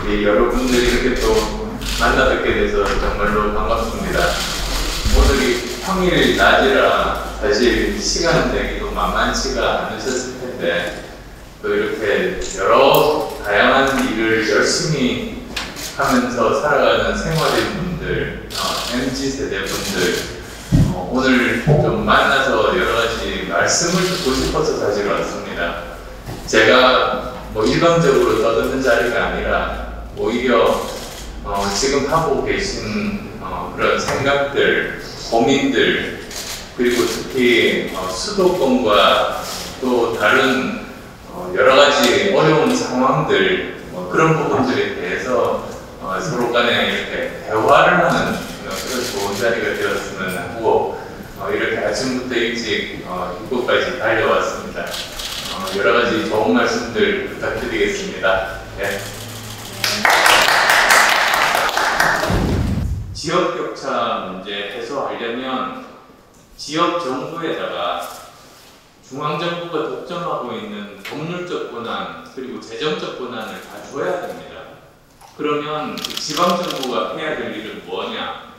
여러분들이 이렇게 또 만나 뵙게 돼서 정말로 반갑습니다. 오늘이 평일 낮이라 사실 시간 내기도 만만치가 않으셨을 텐데 또 이렇게 여러 다양한 일을 열심히 하면서 살아가는 생활인 분들, MZ세대 분들 오늘 좀 만나서 여러 가지 말씀을 듣고 싶어서 사실 왔습니다. 제가 뭐 일방적으로 떠드는 자리가 아니라 오히려 지금 하고 계신 그런 생각들, 고민들, 그리고 특히 수도권과 또 다른 여러 가지 어려운 상황들, 그런 부분들에 대해서 서로 간에 이렇게 대화를 하는 그런 좋은 자리가 되었으면 하고 이렇게 아침부터 일찍 이곳까지 달려왔습니다. 여러 가지 좋은 말씀들 부탁드리겠습니다. 네. 지역 격차 문제 해소하려면 지역 정부에다가 중앙정부가 독점하고 있는 법률적 권한 그리고 재정적 권한을 다 줘야 됩니다. 그러면 지방정부가 해야 될 일은 뭐냐?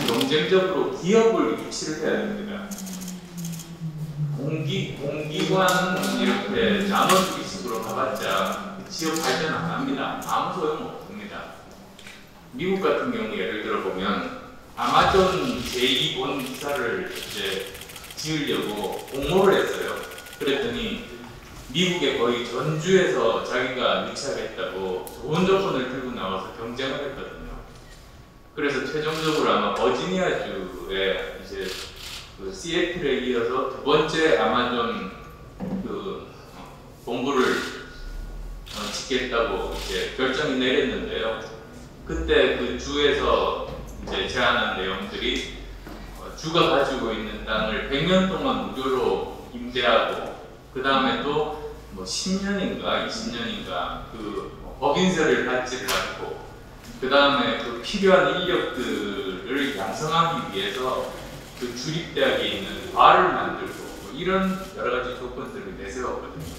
경쟁적으로 기업을 유치를 해야 됩니다. 공기관은 이렇게 나눠주기식으로 가봤자 지역 발전 안 합니다. 아무 소용 없습니다. 미국 같은 경우 예를 들어 보면 아마존 제2본사를 이제 지으려고 공모를 했어요. 그랬더니 미국의 거의 전주에서 자기가 유치하겠다고 좋은 조건을 들고 나와서 경쟁을 했거든요. 그래서 최종적으로 아마 버지니아주에 이제 그 시애틀에 이어서 두 번째 아마존 그 본부를 짓겠다고 이제 결정이 내렸는데요. 그때 그 주에서 이제 제안한 내용들이 주가 가지고 있는 땅을 100년 동안 무료로 임대하고 그 다음에 또 뭐 10년인가 20년인가 그 법인세를 받지 않고 그 다음에 그 필요한 인력들을 양성하기 위해서 그 주립대학에 있는 과를 만들고 뭐 이런 여러 가지 조건들을 내세웠거든요.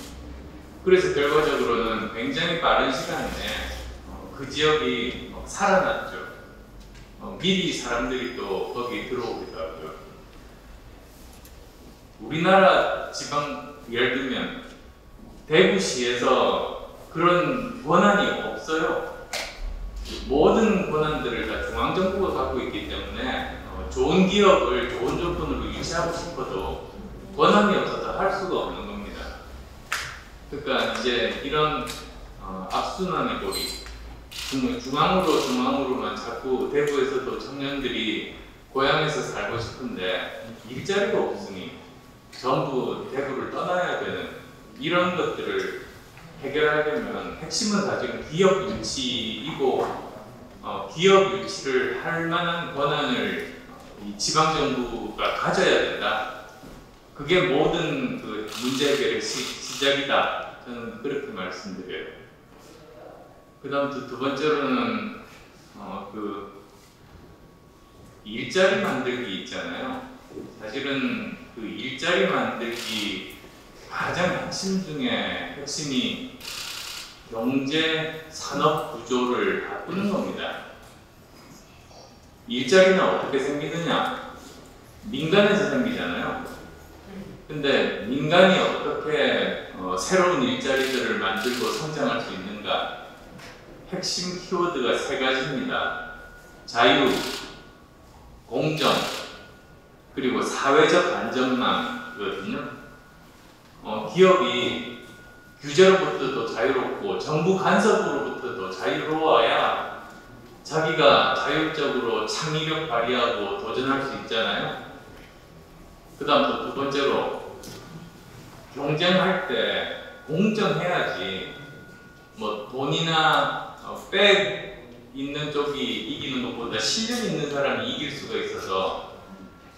그래서 결과적으로는 굉장히 빠른 시간 내에 그 지역이 살아났죠. 미리 사람들이 또 거기에 들어오기도 하고요. 우리나라 지방 예를 들면 대구시에서 그런 권한이 없어요. 모든 권한들을 다 중앙정부가 갖고 있기 때문에 좋은 기업을 좋은 조건으로 유치하고 싶어도 권한이 없어서 할 수가 없는 겁니다. 그러니까 이제 이런 악순환의 고리, 중앙으로만 자꾸 대구에서도 청년들이 고향에서 살고 싶은데 일자리가 없으니 전부 대구를 떠나야 되는 이런 것들을 해결하려면 핵심은 다 지금 기업 유치이고 기업 유치를 할 만한 권한을 이 지방정부가 가져야 된다. 그게 모든 그 문제 해결의 시작이다. 저는 그렇게 말씀드려요. 그 다음 두 번째로는 그 일자리 만들기 있잖아요. 사실은 그 일자리 만들기 가장 핵심 중에 핵심이 경제 산업 구조를 바꾸는 겁니다. 일자리는 어떻게 생기느냐? 민간에서 생기잖아요. 근데 민간이 어떻게 새로운 일자리들을 만들고 성장할 수 있는가? 핵심 키워드가 세 가지입니다. 자유, 공정, 그리고 사회적 안전망이거든요. 기업이 규제로부터도 자유롭고 정부 간섭으로부터도 자유로워야 자기가 자율적으로 창의력 발휘하고 도전할 수 있잖아요. 그 다음 또 두 번째로 경쟁할 때 공정해야지 뭐 돈이나 백 있는 쪽이 이기는 것보다 실력 있는 사람이 이길 수가 있어서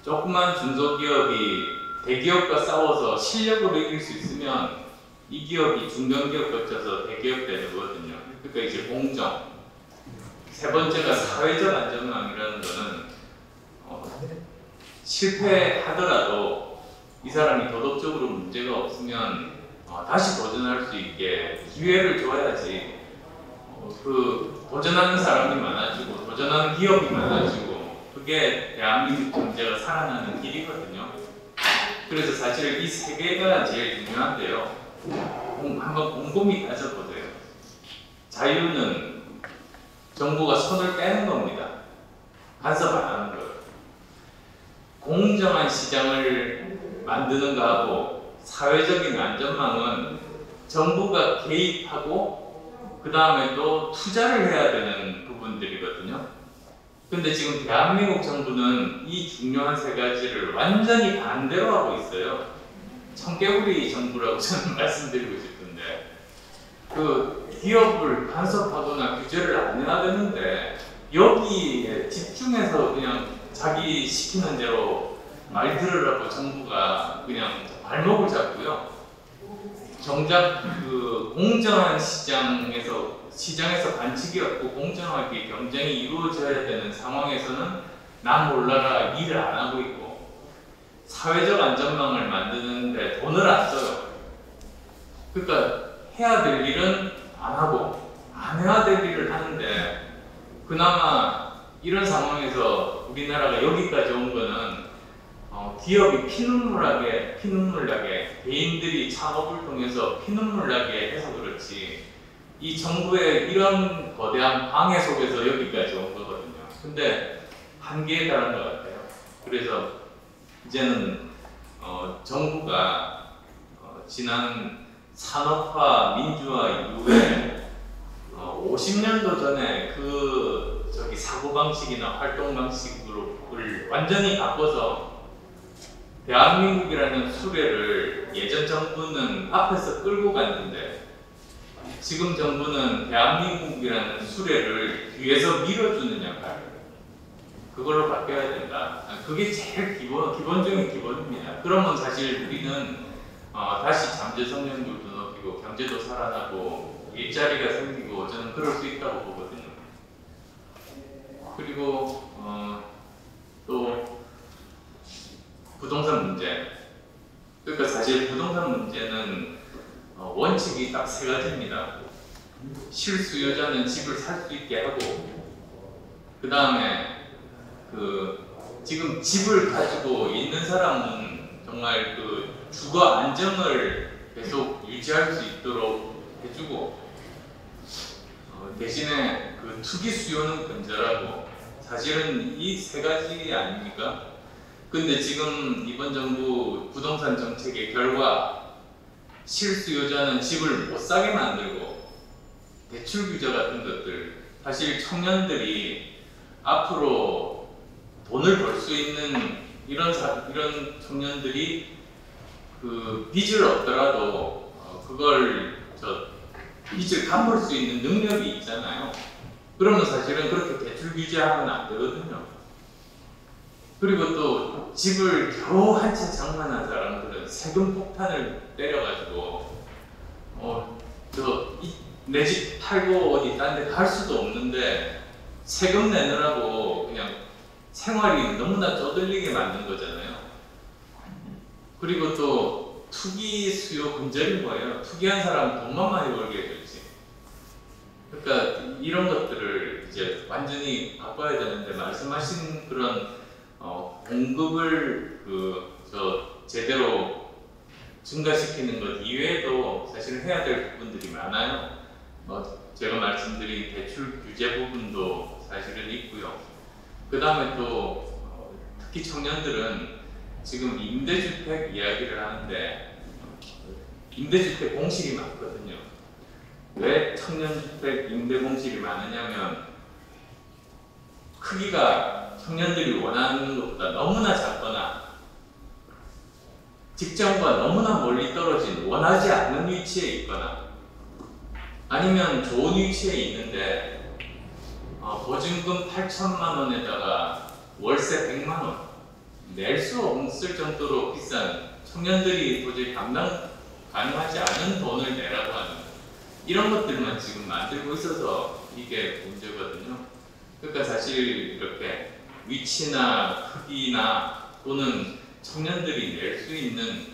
조그만 중소기업이 대기업과 싸워서 실력으로 이길 수 있으면 이 기업이 중견기업 거쳐서 대기업 되는 거거든요. 그러니까 이제 공정. 세 번째가 사회적 안전망이라는 거는 실패하더라도 이 사람이 도덕적으로 문제가 없으면 다시 도전할 수 있게 기회를 줘야지 그 도전하는 사람이 많아지고 도전하는 기업이 많아지고 그게 대한민국 경제가 살아나는 길이거든요. 그래서 사실 이 세 개가 제일 중요한데요. 한번 곰곰이 따져보세요. 자유는 정부가 손을 빼는 겁니다. 간섭 안 하는 거예요. 공정한 시장을 만드는 거하고 사회적인 안전망은 정부가 개입하고 그 다음에 또 투자를 해야 되는 부분들이거든요. 근데 지금 대한민국 정부는 이 중요한 세 가지를 완전히 반대로 하고 있어요. 청개구리 정부라고 저는 말씀드리고 싶은데, 그 기업을 간섭하거나 규제를 안 해야 되는데 여기에 집중해서 그냥 자기 시키는 대로 말 들으라고 정부가 그냥 발목을 잡고요. 정작 그 공정한 시장에서 반칙이 없고 공정하게 경쟁이 이루어져야 되는 상황에서는 남 몰라라 일을 안 하고 있고, 사회적 안전망을 만드는데 돈을 안 써요. 그러니까 해야 될 일은 안 하고 안 해야 될 일을 하는데, 그나마 이런 상황에서 우리나라가 여기까지 온 거는 기업이 피눈물 나게 개인들이 창업을 통해서 피눈물 나게 해서 그렇지, 이 정부의 이런 거대한 방해 속에서 여기까지 온 거거든요. 근데 한계에 달한 것 같아요. 그래서 이제는 정부가 지난 산업화 민주화 이후에 50년도 전에 사고방식이나 활동방식을 완전히 바꿔서 대한민국이라는 수레를 예전 정부는 앞에서 끌고 갔는데, 지금 정부는 대한민국이라는 수레를 뒤에서 밀어주는 역할, 그걸로 바뀌어야 된다. 그게 제일 기본 중의 기본입니다. 그러면 사실 우리는 다시 잠재 성장률도 높이고 경제도 살아나고 일자리가 생기고, 저는 그럴 수 있다고 보거든요. 그리고 또 부동산 문제. 그러니까 사실 부동산 문제는 원칙이 딱 세 가지입니다. 실수요자는 집을 살 수 있게 하고, 그 다음에 지금 집을 가지고 있는 사람은 정말 그 주거 안정을 계속 유지할 수 있도록 해주고, 대신에 그 투기 수요는 건절하고. 사실은 이 세 가지 아닙니까? 근데 지금 이번 정부 부동산 정책의 결과, 실수요자는 집을 못 사게 만들고 대출 규제 같은 것들, 사실 청년들이 앞으로 돈을 벌 수 있는 이런 청년들이 그 빚을 얻더라도 그걸 빚을 갚을 수 있는 능력이 있잖아요. 그러면 사실은 그렇게 대출 규제하면 안 되거든요. 그리고 또 집을 겨우 한 채 장만한 사람들은 세금 폭탄을 때려가지고 내 집 팔고 어디 딴 데 갈 수도 없는데 세금 내느라고 그냥 생활이 너무나 쪼들리게 만든 거잖아요. 그리고 또 투기 수요 근절인 거예요. 투기한 사람은 돈만 많이 벌게 해줬지. 그러니까 이런 것들을 이제 완전히 바꿔야 되는데, 말씀하신 그런 공급을 제대로 증가시키는 것 이외에도 사실 해야 될 부분들이 많아요. 제가 말씀드린 대출 규제 부분도 사실은 있고요. 그 다음에 또 특히 청년들은 지금 임대주택 이야기를 하는데, 임대주택 공실이 많거든요. 왜 청년주택 임대 공실이 많으냐면, 크기가 청년들이 원하는 것보다 너무나 작거나 직장과 너무나 멀리 떨어진 원하지 않는 위치에 있거나, 아니면 좋은 위치에 있는데 보증금 8천만 원에다가 월세 100만 원 낼 수 없을 정도로 비싼, 청년들이 도저히 감당 가능하지 않은 돈을 내라고 하는 이런 것들만 지금 만들고 있어서 이게 문제거든요. 그러니까 사실 이렇게 위치나 크기나 또는 청년들이 낼 수 있는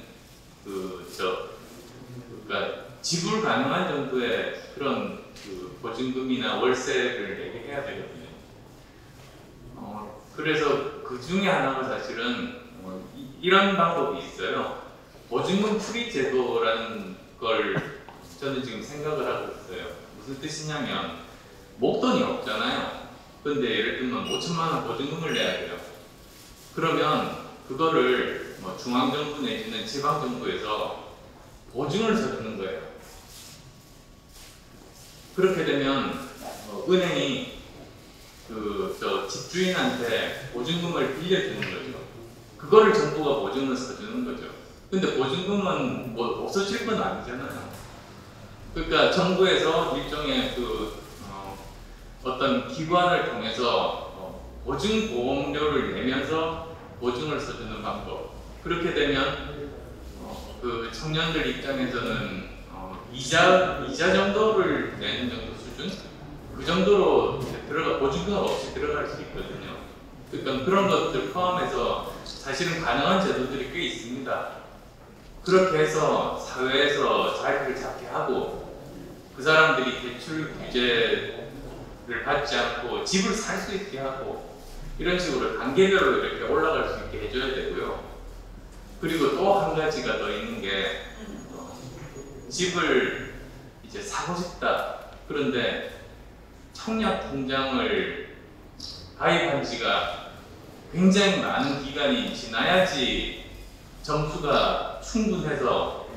그러니까 지불 가능한 정도의 그런 그 보증금이나 월세를 내게 해야 되거든요. 그래서 그 중에 하나가 사실은 이런 방법이 있어요. 보증금 프리 제도라는 걸 저는 지금 생각을 하고 있어요. 무슨 뜻이냐면 목돈이 없잖아요. 근데 예를 들면 5천만 원 보증금을 내야 돼요. 그러면 그거를 뭐 중앙정부 내지는 지방정부에서 보증을 서주는 거예요. 그렇게 되면 은행이 저 집주인한테 보증금을 빌려주는 거죠. 그거를 정부가 보증을 서주는 거죠. 근데 보증금은 뭐 없어질 건 아니잖아요. 그러니까 정부에서 일종의 어떤 기관을 통해서 보증보험료를 내면서 보증을 서주는 방법. 그렇게 되면 그 청년들 입장에서는 이자 정도를 내는 정도 수준? 그 정도로 보증금 없이 들어갈 수 있거든요. 그러니까 그런 것들 포함해서 사실은 가능한 제도들이 꽤 있습니다. 그렇게 해서 사회에서 자리를 잡게 하고 그 사람들이 대출 규제를 받지 않고 집을 살 수 있게 하고 이런 식으로 단계별로 이렇게 올라갈 수 있게 해줘야 되고요. 그리고 또 한 가지가 더 있는 게 집을 이제 사고 싶다. 그런데 청약통장을 가입한 지가 굉장히 많은 기간이 지나야지 점수가 충분해서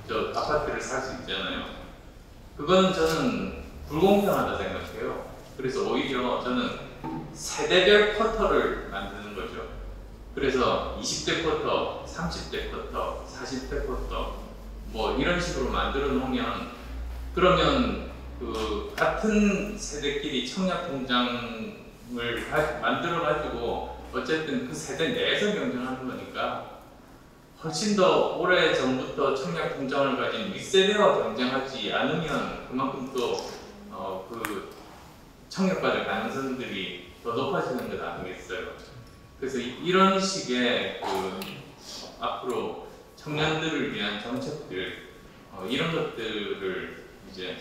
저 아파트를 살 수 있잖아요. 그건 저는 불공평하다 생각해요. 그래서 오히려 저는 세대별 쿼터를 만드는 거죠. 그래서 20대 쿼터, 30대 쿼터, 40대 쿼터 뭐 이런 식으로 만들어 놓으면 그러면 그 같은 세대끼리 청약통장을 만들어 가지고 어쨌든 그 세대 내에서 경쟁하는 거니까 훨씬 더 오래 전부터 청약통장을 가진 윗세대와 경쟁하지 않으면 그만큼 또 그 청약받을 가능성들이 더 높아지는 것 아니겠어요. 그래서 이런 식의 앞으로 청년들을 위한 정책들 이런 것들을 이제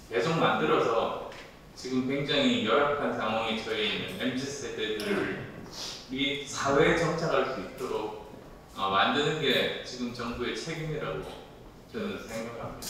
계속 만들어서 지금 굉장히 열악한 상황에 처해 있는 MZ세대들이 사회에 정착할 수 있도록 만드는 게 지금 정부의 책임이라고 저는 생각합니다.